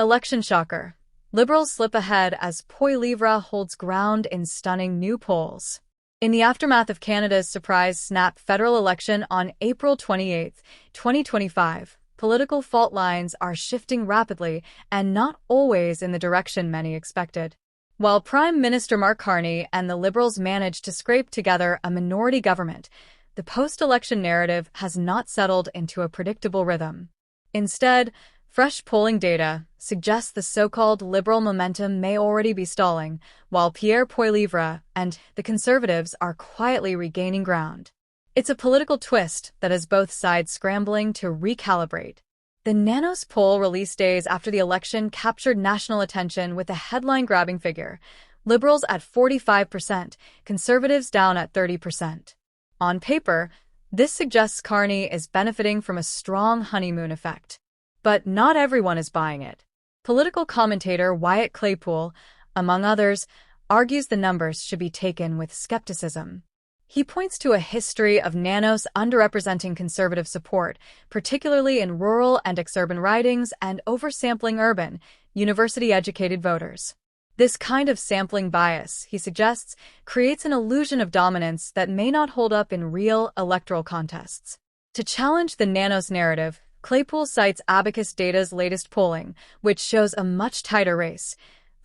Election shocker. Liberals slip ahead as Poilievre holds ground in stunning new polls. In the aftermath of Canada's surprise snap federal election on April 28, 2025, political fault lines are shifting rapidly and not always in the direction many expected. While Prime Minister Mark Carney and the Liberals managed to scrape together a minority government, the post-election narrative has not settled into a predictable rhythm. Instead, fresh polling data suggests the so-called Liberal momentum may already be stalling, while Pierre Poilievre and the Conservatives are quietly regaining ground. It's a political twist that has both sides scrambling to recalibrate. The Nanos poll released days after the election captured national attention with a headline-grabbing figure: Liberals at 45%, Conservatives down at 30%. On paper, this suggests Carney is benefiting from a strong honeymoon effect. But not everyone is buying it. Political commentator Wyatt Claypool, among others, argues the numbers should be taken with skepticism. He points to a history of Nanos underrepresenting Conservative support, particularly in rural and exurban ridings, and oversampling urban, university-educated voters. This kind of sampling bias, he suggests, creates an illusion of dominance that may not hold up in real electoral contests. To challenge the Nanos narrative, Claypool cites Abacus Data's latest polling, which shows a much tighter race: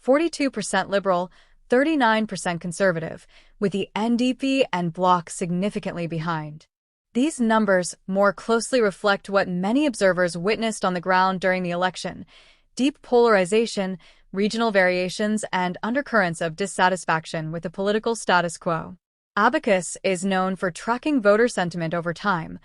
42% Liberal, 39% Conservative, with the NDP and Bloc significantly behind. These numbers more closely reflect what many observers witnessed on the ground during the election: deep polarization, regional variations, and undercurrents of dissatisfaction with the political status quo. Abacus is known for tracking voter sentiment over time,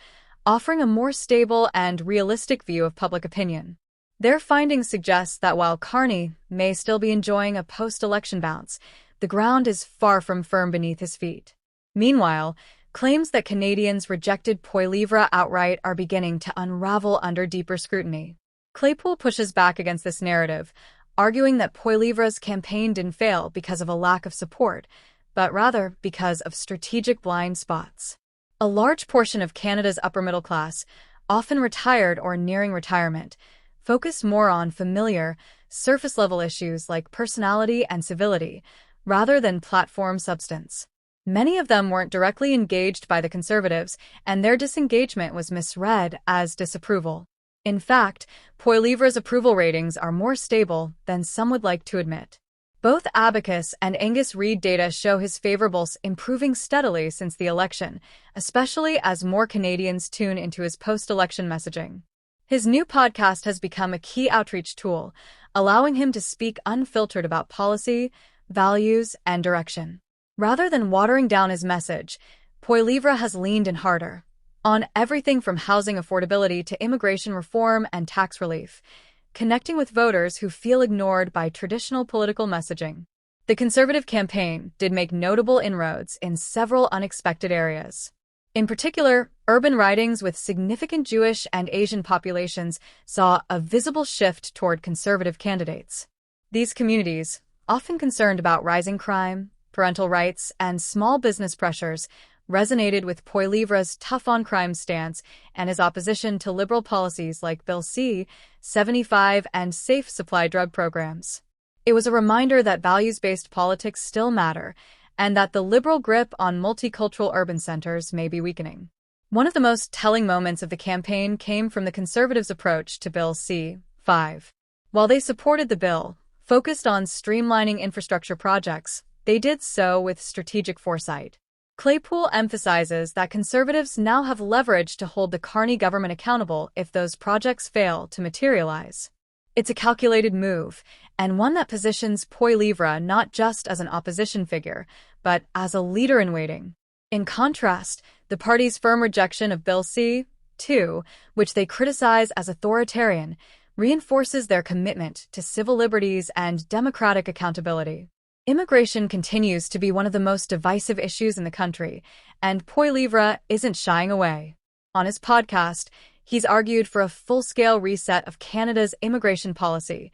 offering a more stable and realistic view of public opinion. Their findings suggest that while Carney may still be enjoying a post-election bounce, the ground is far from firm beneath his feet. Meanwhile, claims that Canadians rejected Poilievre outright are beginning to unravel under deeper scrutiny. Claypool pushes back against this narrative, arguing that Poilievre's campaign didn't fail because of a lack of support, but rather because of strategic blind spots. A large portion of Canada's upper middle class, often retired or nearing retirement, focused more on familiar, surface-level issues like personality and civility, rather than platform substance. Many of them weren't directly engaged by the Conservatives, and their disengagement was misread as disapproval. In fact, Poilievre's approval ratings are more stable than some would like to admit. Both Abacus and Angus Reid data show his favorables improving steadily since the election, especially as more Canadians tune into his post-election messaging. His new podcast has become a key outreach tool, allowing him to speak unfiltered about policy, values, and direction. Rather than watering down his message, Poilievre has leaned in harder, on everything from housing affordability to immigration reform and tax relief, connecting with voters who feel ignored by traditional political messaging. The Conservative campaign did make notable inroads in several unexpected areas. In particular, urban ridings with significant Jewish and Asian populations saw a visible shift toward Conservative candidates. These communities, often concerned about rising crime, parental rights, and small business pressures, resonated with Poilievre's tough-on-crime stance and his opposition to liberal policies like Bill C-75 and safe supply drug programs. It was a reminder that values-based politics still matter, and that the liberal grip on multicultural urban centers may be weakening. One of the most telling moments of the campaign came from the Conservatives' approach to Bill C-5. While they supported the bill, focused on streamlining infrastructure projects, they did so with strategic foresight. Claypool emphasizes that Conservatives now have leverage to hold the Carney government accountable if those projects fail to materialize. It's a calculated move, and one that positions Poilievre not just as an opposition figure, but as a leader in waiting. In contrast, the party's firm rejection of Bill C-2, which they criticize as authoritarian, reinforces their commitment to civil liberties and democratic accountability. Immigration continues to be one of the most divisive issues in the country, and Poilievre isn't shying away. On his podcast, he's argued for a full-scale reset of Canada's immigration policy,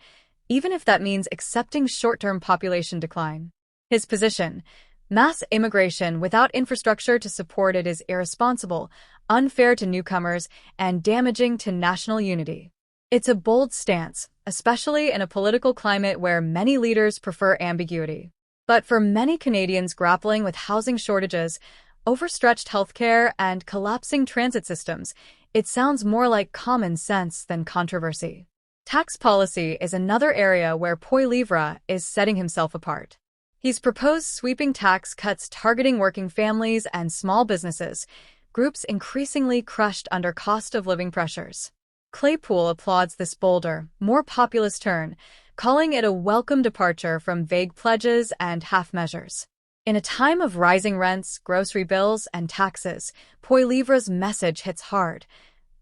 even if that means accepting short-term population decline. His position: mass immigration without infrastructure to support it is irresponsible, unfair to newcomers, and damaging to national unity. It's a bold stance, especially in a political climate where many leaders prefer ambiguity. But for many Canadians grappling with housing shortages, overstretched healthcare, and collapsing transit systems, it sounds more like common sense than controversy. Tax policy is another area where Poilievre is setting himself apart. He's proposed sweeping tax cuts targeting working families and small businesses, groups increasingly crushed under cost of living pressures. Claypool applauds this bolder, more populist turn, calling it a welcome departure from vague pledges and half measures. In a time of rising rents, grocery bills, and taxes, Poilievre's message hits hard.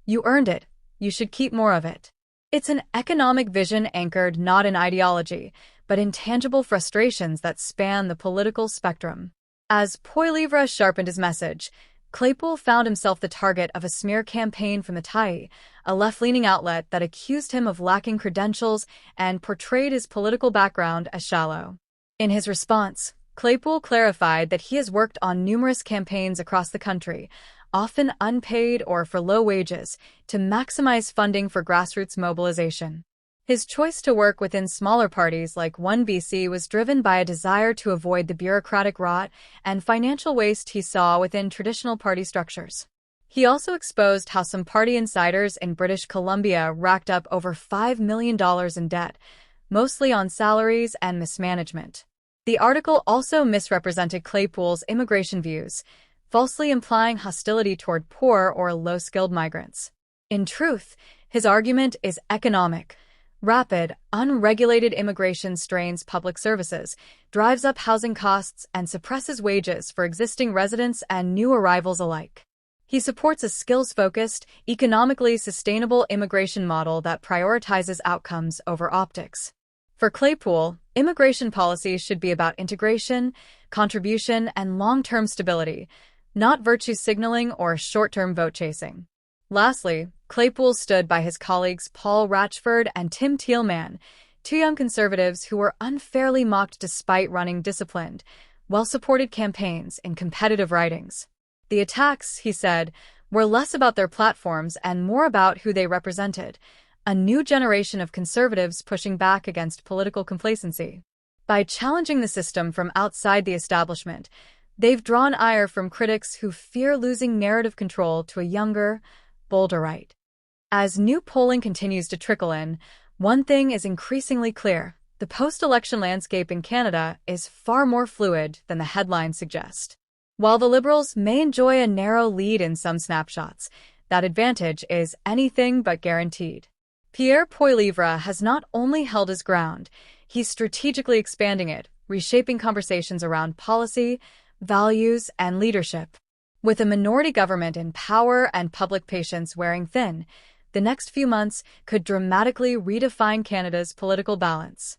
You earned it. You should keep more of it. It's an economic vision anchored not in ideology, but in tangible frustrations that span the political spectrum. As Poilievre sharpened his message, Claypool found himself the target of a smear campaign from the Tyee, a left-leaning outlet that accused him of lacking credentials and portrayed his political background as shallow. In his response, Claypool clarified that he has worked on numerous campaigns across the country, often unpaid or for low wages, to maximize funding for grassroots mobilization. His choice to work within smaller parties like 1BC was driven by a desire to avoid the bureaucratic rot and financial waste he saw within traditional party structures. He also exposed how some party insiders in British Columbia racked up over $5 million in debt, mostly on salaries and mismanagement. The article also misrepresented Claypool's immigration views, falsely implying hostility toward poor or low-skilled migrants. In truth, his argument is economic. Rapid, unregulated immigration strains public services, drives up housing costs, and suppresses wages for existing residents and new arrivals alike. He supports a skills-focused, economically sustainable immigration model that prioritizes outcomes over optics. For Claypool, immigration policies should be about integration, contribution, and long-term stability, not virtue signaling or short-term vote chasing. Lastly, Claypool stood by his colleagues Paul Ratchford and Tim Thielman, two young conservatives who were unfairly mocked despite running disciplined, well-supported campaigns in competitive ridings. The attacks, he said, were less about their platforms and more about who they represented, a new generation of conservatives pushing back against political complacency. By challenging the system from outside the establishment, they've drawn ire from critics who fear losing narrative control to a younger, bolder right. As new polling continues to trickle in, one thing is increasingly clear: the post-election landscape in Canada is far more fluid than the headlines suggest. While the Liberals may enjoy a narrow lead in some snapshots, that advantage is anything but guaranteed. Pierre Poilievre has not only held his ground, he's strategically expanding it, reshaping conversations around policy, values, and leadership. With a minority government in power and public patience wearing thin, the next few months could dramatically redefine Canada's political balance.